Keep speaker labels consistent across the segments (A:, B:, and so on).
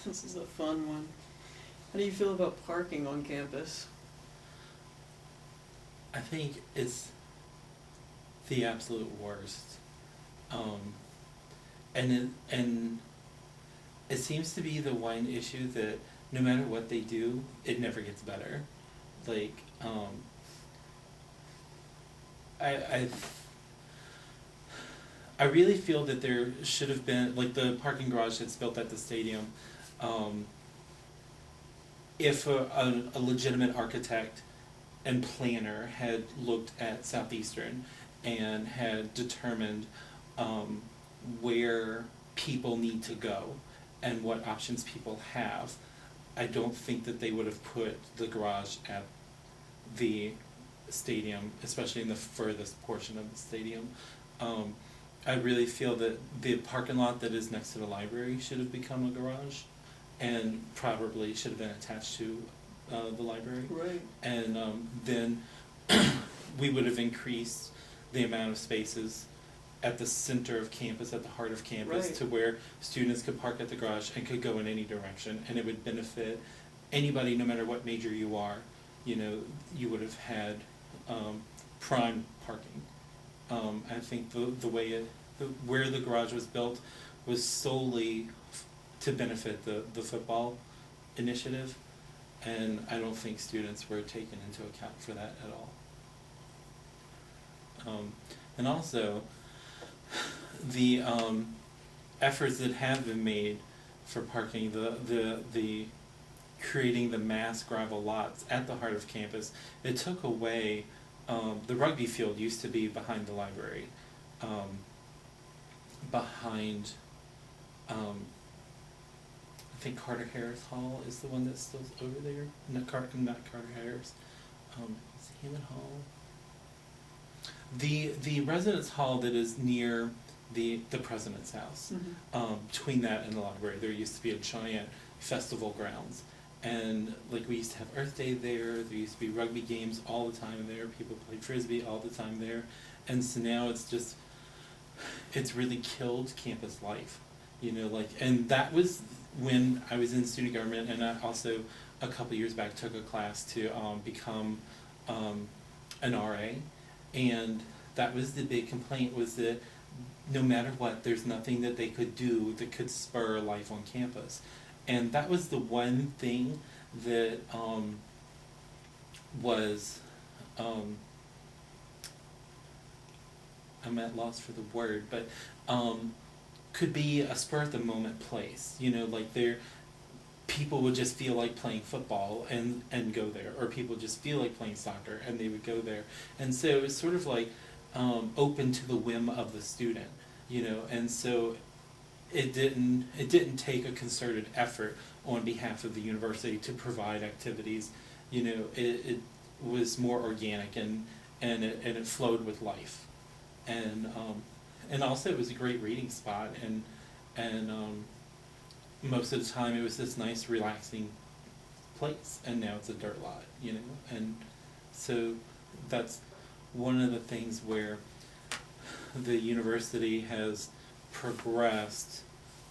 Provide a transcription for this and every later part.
A: This is a fun one. How do you feel about parking on campus?
B: I think it's the absolute worst. And it seems to be the one issue that no matter what they do, it never gets better. Like, I, I, I really feel that there should have been, like the parking garage that's built at the stadium, if a legitimate architect and planner had looked at Southeastern and had determined where people need to go and what options people have, I don't think that they would have put the garage at the stadium, especially in the furthest portion of the stadium. I really feel that the parking lot that is next to the library should have become a garage and probably should have been attached to the library.
A: Right.
B: And then we would have increased the amount of spaces at the center of campus, at the heart of campus,
A: Right.
B: to where students could park at the garage and could go in any direction, and it would benefit anybody, no matter what major you are. You know, you would have had prime parking. I think the way where the garage was built was solely to benefit the football initiative, and I don't think students were taken into account for that at all. And also, the efforts that have been made for parking, the creating the mass gravel lots at the heart of campus, it took away, the rugby field used to be behind the library, behind, I think Carter Harris Hall is the one that's still over there. Not Carter Harris. Is it Hammond Hall? The residence hall that is near the president's house, between that and the library, there used to be a giant festival grounds, and like we used to have Earth Day there. There used to be rugby games all the time there. People played frisbee all the time there, and so now it's really killed campus life, you know. Like, and that was when I was in student government, and I also a couple years back took a class to become an RA. And that was the big complaint, was that no matter what, there's nothing that they could do that could spur life on campus. And that was the one thing that was, I'm at loss for the word, but could be a spur of the moment place. You know, like people would just feel like playing football and go there, or people just feel like playing soccer and they would go there. And so it was sort of like open to the whim of the student, you know. And so it didn't take a concerted effort on behalf of the university to provide activities. You know, it was more organic, and it flowed with life. And also it was a great reading spot, and most of the time it was this nice relaxing place, and now it's a dirt lot, you know. And so that's one of the things where the university has progressed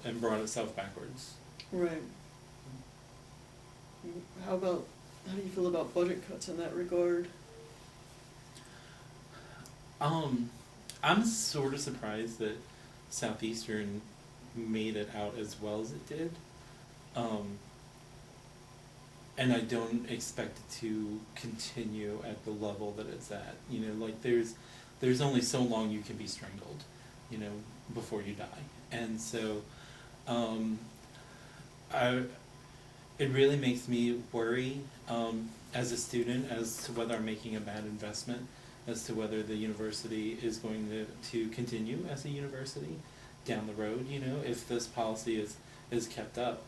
B: and brought itself backwards.
A: Right. How do you feel about budget cuts in that regard?
B: I'm sort of surprised that Southeastern made it out as well as it did, and I don't expect it to continue at the level that it's at. You know, like there's only so long you can be strangled, you know, before you die. And so it really makes me worry as a student as to whether I'm making a bad investment, as to whether the university is going to continue as a university down the road, you know, if this policy is kept up.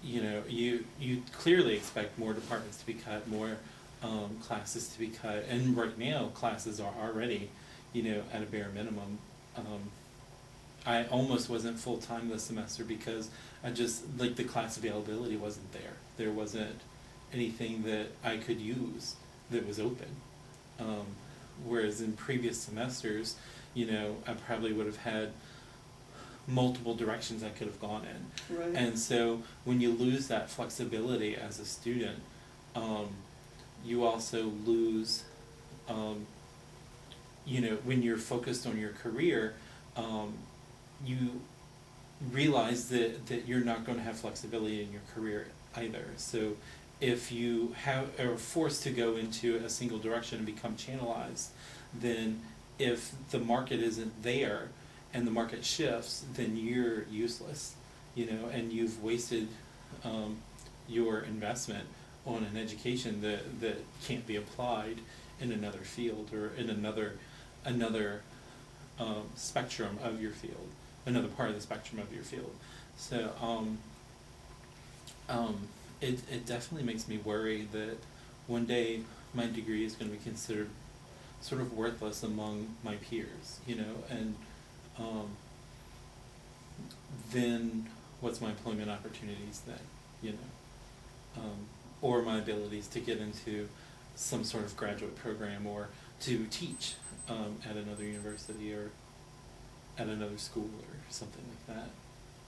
B: You know, you clearly expect more departments to be cut, more classes to be cut, and right now classes are already, you know, at a bare minimum. I almost wasn't full-time this semester because I just, like, the class availability wasn't there. There wasn't anything that I could use that was open. Whereas in previous semesters, you know, I probably would have had multiple directions I could have gone in.
A: Right.
B: And so when you lose that flexibility as a student, you also lose, when you're focused on your career, you realize that you're not going to have flexibility in your career either. So if you are forced to go into a single direction and become channelized, then if the market isn't there and the market shifts, then you're useless, and you've wasted your investment on an education that can't be applied in another field or in another spectrum of your field, another part of the spectrum of your field. So it definitely makes me worry that one day my degree is going to be considered sort of worthless among my peers, and then what's my employment opportunities then, or my abilities to get into some sort of graduate program or to teach at another university or at another school or something like that.